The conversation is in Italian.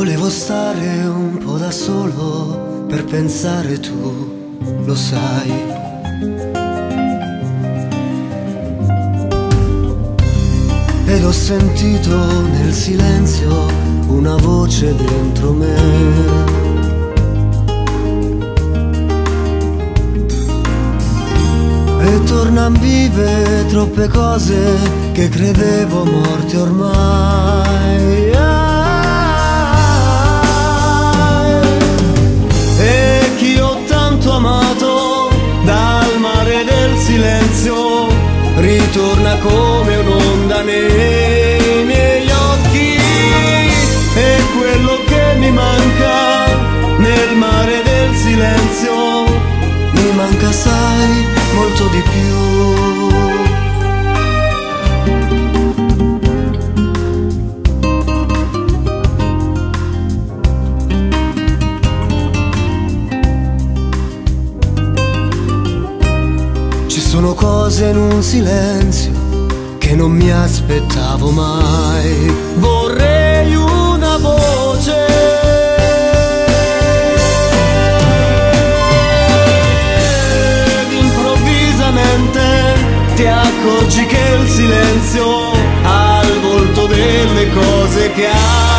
Volevo stare un po' da solo per pensare, tu lo sai. Ed ho sentito nel silenzio una voce dentro me. E tornan vive troppe cose che credevo morte ormai. E chi ho tanto amato dal mare del silenzio ritorna come un'onda nei miei occhi. E quello che mi manca nel mare del silenzio mi manca, sai, molto di più. Ci sono cose in un silenzio che non mi aspettavo mai. Vorrei una voce ed improvvisamente ti accorgi che il silenzio ha il volto delle cose che ha.